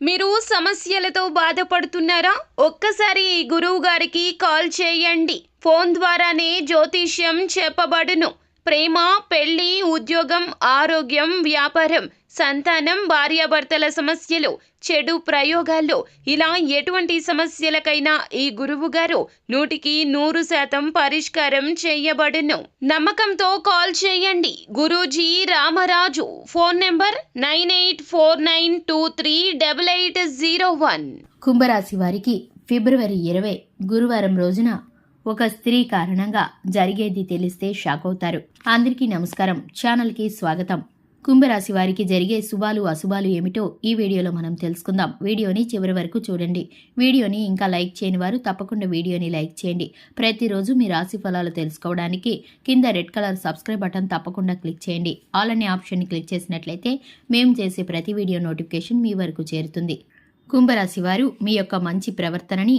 మీరు సమస్యలతో బాధపడుతున్నారా? ఒక్కసారి ఈ గురువు గారికి కాల్ చేయండి. ఫోన్ ద్వారానే జ్యోతిష్యం చెప్పబడును. ప్రేమ, పెళ్లి, ఉద్యోగం, ఆరోగ్యం, వ్యాపారం, సంతానం, భార్యాభర్తల సమస్యలు, చెడు ప్రయోగాల్లో ఇలా ఎటువంటి సమస్యలకైనా ఈ గురువు గారు 100% పరిష్కారం చేయబడును. నమ్మకంతో కాల్ చేయండి. గురూజీ రామరాజు. Phone number 9849238801. కుంభరాశి వారికి ఫిబ్రవరి 20 గురువారం రోజున ఒక స్త్రీ కారణంగా జరిగేది తెలిస్తే షాక్ అవుతారు. అందరికీ నమస్కారం. ఛానల్కి స్వాగతం. కుంభరాశి వారికి జరిగే శుభాలు అశుభాలు ఏమిటో ఈ వీడియోలో మనం తెలుసుకుందాం. వీడియోని చివరి వరకు చూడండి. వీడియోని ఇంకా లైక్ చేయని వారు తప్పకుండా వీడియోని లైక్ చేయండి. ప్రతిరోజు మీ రాశి ఫలాలు తెలుసుకోవడానికి కింద రెడ్ కలర్ సబ్స్క్రైబ్ బటన్ తప్పకుండా క్లిక్ చేయండి. ఆల్ అనే ఆప్షన్ని క్లిక్ చేసినట్లయితే మేము చేసే ప్రతి వీడియో నోటిఫికేషన్ మీ వరకు చేరుతుంది. కుంభరాశి వారు మీ యొక్క మంచి ప్రవర్తనని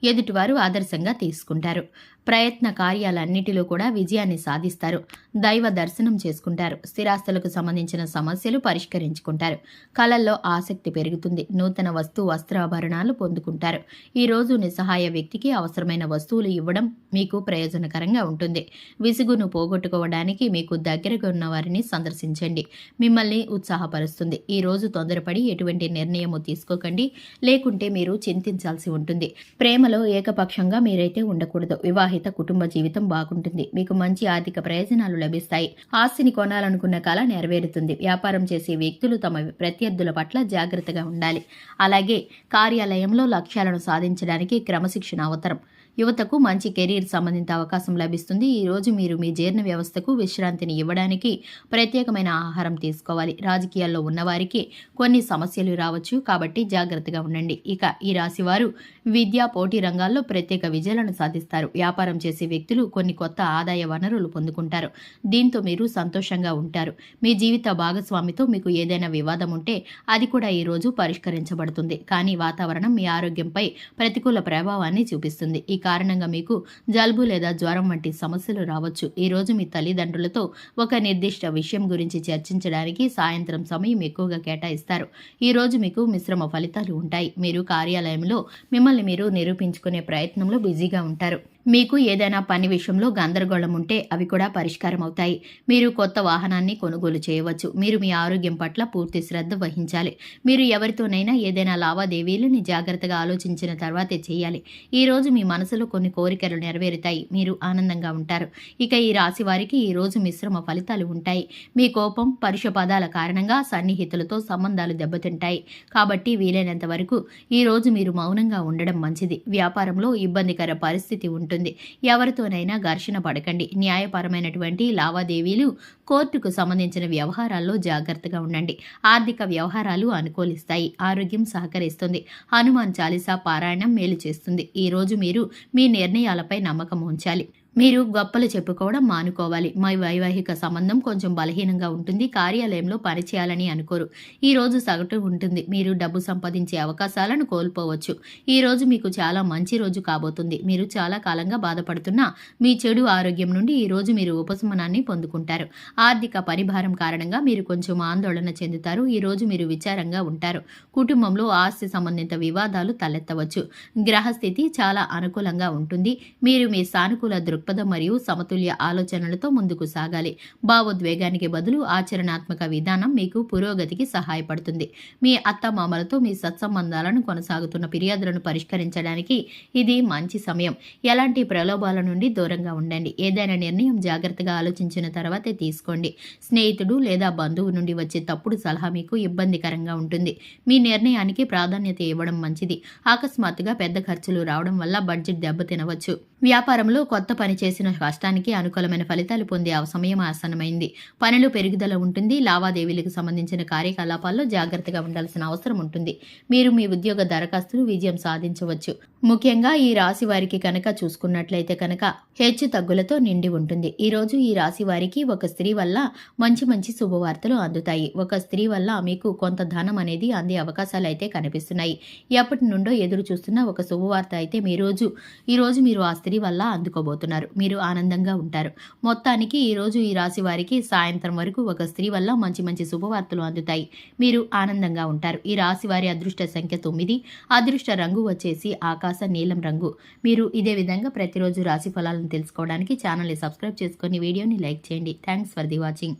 ఎదుటివారు ఆదర్శంగా తీసుకుంటారు. ప్రయత్న కార్యాలన్నిటిలో కూడా విజయాన్ని సాధిస్తారు. దైవ దర్శనం చేసుకుంటారు. స్థిరాస్తులకు సంబంధించిన సమస్యలు పరిష్కరించుకుంటారు. కళల్లో ఆసక్తి పెరుగుతుంది. నూతన వస్త్రాభరణాలు పొందుకుంటారు. ఈ రోజు నిస్సహాయ వ్యక్తికి అవసరమైన వస్తువులు ఇవ్వడం మీకు ప్రయోజనకరంగా ఉంటుంది. విసుగును పోగొట్టుకోవడానికి మీకు దగ్గరగా ఉన్న వారిని సందర్శించండి. మిమ్మల్ని ఉత్సాహపరుస్తుంది. ఈ రోజు తొందరపడి ఎటువంటి నిర్ణయము తీసుకోకండి, లేకుంటే మీరు చింతించాల్సి ఉంటుంది. ప్రేమలో ఏకపక్షంగా మీరైతే ఉండకూడదు. వివాహిత కుటుంబ జీవితం బాగుంటుంది. మీకు మంచి ఆర్థిక ప్రయోజనాలు లభిస్తాయి. ఆస్తిని కొనాలనుకున్న కళ నెరవేరుతుంది. వ్యాపారం చేసే వ్యక్తులు తమ ప్రత్యర్థుల పట్ల జాగ్రత్తగా ఉండాలి. అలాగే కార్యాలయంలో లక్ష్యాలను సాధించడానికి క్రమశిక్షణ అవసరం. యువతకు మంచి కెరీర్ సంబంధిత అవకాశం లభిస్తుంది. ఈ రోజు మీరు మీ జీర్ణ వ్యవస్థకు విశ్రాంతిని ఇవ్వడానికి ప్రత్యేకమైన ఆహారం తీసుకోవాలి. రాజకీయాల్లో ఉన్నవారికి కొన్ని సమస్యలు రావచ్చు, కాబట్టి జాగ్రత్తగా ఉండండి. ఇక ఈ రాశి వారు విద్యా పోటీ రంగాల్లో ప్రత్యేక విజయాలను సాధిస్తారు. వ్యాపారం చేసే వ్యక్తులు కొన్ని కొత్త ఆదాయ వనరులు పొందుకుంటారు. దీంతో మీరు సంతోషంగా ఉంటారు. మీ జీవిత భాగస్వామితో మీకు ఏదైనా వివాదం ఉంటే అది కూడా ఈ రోజు పరిష్కరించబడుతుంది. కానీ వాతావరణం మీ ఆరోగ్యంపై ప్రతికూల ప్రభావాన్ని చూపిస్తుంది. ఈ కారణంగా మీకు జలుబు లేదా జ్వరం వంటి సమస్యలు రావచ్చు. ఈ రోజు మీ తల్లిదండ్రులతో ఒక నిర్దిష్ట విషయం గురించి చర్చించడానికి సాయంత్రం సమయం ఎక్కువగా కేటాయిస్తారు. ఈ రోజు మీకు మిశ్రమ ఫలితాలు ఉంటాయి. మీరు కార్యాలయంలో మిమ్మల్ని మీరు నిరూపించుకునే ప్రయత్నంలో బిజీగా ఉంటారు. మీకు ఏదైనా పని విషయంలో గందరగోళం ఉంటే అవి కూడా పరిష్కారం అవుతాయి. మీరు కొత్త వాహనాన్ని కొనుగోలు చేయవచ్చు. మీరు మీ ఆరోగ్యం పట్ల పూర్తి శ్రద్ధ వహించాలి. మీరు ఎవరితోనైనా ఏదైనా లావాదేవీలని జాగ్రత్తగా ఆలోచించిన తర్వాతే చేయాలి. ఈ రోజు మీ మనసులో కొన్ని కోరికలు నెరవేరుతాయి. మీరు ఆనందంగా ఉంటారు. ఇక ఈ రాశి వారికి ఈ రోజు మిశ్రమ ఫలితాలు ఉంటాయి. మీ కోపం, పరుష పదాల కారణంగా సన్నిహితులతో సంబంధాలు దెబ్బతింటాయి. కాబట్టి వీలైనంత వరకు ఈ రోజు మీరు మౌనంగా ఉండడం మంచిది. వ్యాపారంలో ఇబ్బందికర పరిస్థితి ఉంటుంది. ఎవరితోనైనా ఘర్షణ పడకండి. న్యాయపరమైనటువంటి లావాదేవీలు, కోర్టుకు సంబంధించిన వ్యవహారాల్లో జాగ్రత్తగా ఉండండి. ఆర్థిక వ్యవహారాలు అనుకూలిస్తాయి. ఆరోగ్యం సహకరిస్తుంది. హనుమాన్ చాలీసా పారాయణం మేలు చేస్తుంది. ఈ రోజు మీరు మీ నిర్ణయాలపై నమ్మకం ఉంచాలి. మీరు గొప్పలు చెప్పుకోవడం మానుకోవాలి. మీ వైవాహిక సంబంధం కొంచెం బలహీనంగా ఉంటుంది. కార్యాలయంలో పనిచేయాలని అనుకోరు. ఈ రోజు సగటు ఉంటుంది. మీరు డబ్బు సంపాదించే అవకాశాలను కోల్పోవచ్చు. ఈ రోజు మీకు చాలా మంచి రోజు కాబోతుంది. మీరు చాలా కాలంగా బాధపడుతున్న మీ చెడు ఆరోగ్యం నుండి ఈ రోజు మీరు ఉపశమనాన్ని పొందుకుంటారు. ఆర్థిక పరిభారం కారణంగా మీరు కొంచెం ఆందోళన చెందుతారు. ఈ రోజు మీరు విచారంగా ఉంటారు. కుటుంబంలో ఆస్తి సంబంధిత వివాదాలు తలెత్తవచ్చు. గ్రహస్థితి చాలా అనుకూలంగా ఉంటుంది. మీరు మీ సానుకూల దృక్పథం మరియు సమతుల్య ఆలోచనలతో ముందుకు సాగాలి. భావోద్వేగానికి బదులు ఆచరణాత్మక విధానం మీకు పురోగతికి సహాయపడుతుంది. మీ అత్తమామలతో మీ సత్సంబంధాలను కొనసాగుతున్న ఫిర్యాదులను పరిష్కరించడానికి ఇది మంచి సమయం. ఎలాంటి ప్రలోభాల నుండి దూరంగా ఉండండి. ఏదైనా నిర్ణయం జాగ్రత్తగా ఆలోచించిన తర్వాతే తీసుకోండి. స్నేహితుడు లేదా బంధువు నుండి వచ్చే తప్పుడు సలహా మీకు ఇబ్బందికరంగా ఉంటుంది. మీ నిర్ణయానికి ప్రాధాన్యత ఇవ్వడం మంచిది. అకస్మాత్తుగా పెద్ద ఖర్చులు రావడం వల్ల బడ్జెట్ దెబ్బతినవచ్చు. వ్యాపారంలో కొత్త పని చేసిన కష్టానికి అనుకూలమైన ఫలితాలు పొందే సమయం ఆసన్నమైంది. పనులు పెరుగుదల ఉంటుంది. లావాదేవీలకు సంబంధించిన కార్యకలాపాల్లో జాగ్రత్తగా ఉండాల్సిన అవసరం ఉంటుంది. మీరు మీ ఉద్యోగ దరఖాస్తులు విజయం సాధించవచ్చు. ముఖ్యంగా ఈ రాశి వారికి కనుక చూసుకున్నట్లయితే కనుక హెచ్చు తగ్గులతో నిండి ఉంటుంది. ఈ రోజు ఈ రాశి వారికి ఒక స్త్రీ వల్ల మంచి మంచి శుభవార్తలు అందుతాయి. ఒక స్త్రీ వల్ల మీకు కొంత ధనం అనేది అందే అవకాశాలు అయితే కనిపిస్తున్నాయి. ఎప్పటి నుండో ఎదురు చూస్తున్న ఒక శుభవార్త అయితే ఈ రోజు మీరు ఆ స్త్రీ స్త్రీ వల్ల అందుకోబోతున్నారు. మీరు ఆనందంగా ఉంటారు. మొత్తానికి ఈరోజు ఈ రాశి వారికి సాయంత్రం వరకు ఒక స్త్రీ వల్ల మంచి మంచి శుభవార్తలు అందుతాయి. మీరు ఆనందంగా ఉంటారు. ఈ రాశి వారి అదృష్ట సంఖ్య 9. అదృష్ట రంగు వచ్చేసి ఆకాశ నీలం రంగు. మీరు ఇదే విధంగా ప్రతిరోజు రాశి ఫలాలను తెలుసుకోవడానికి ఛానల్ని సబ్స్క్రైబ్ చేసుకొని వీడియోని లైక్ చేయండి. Thanks for the watching.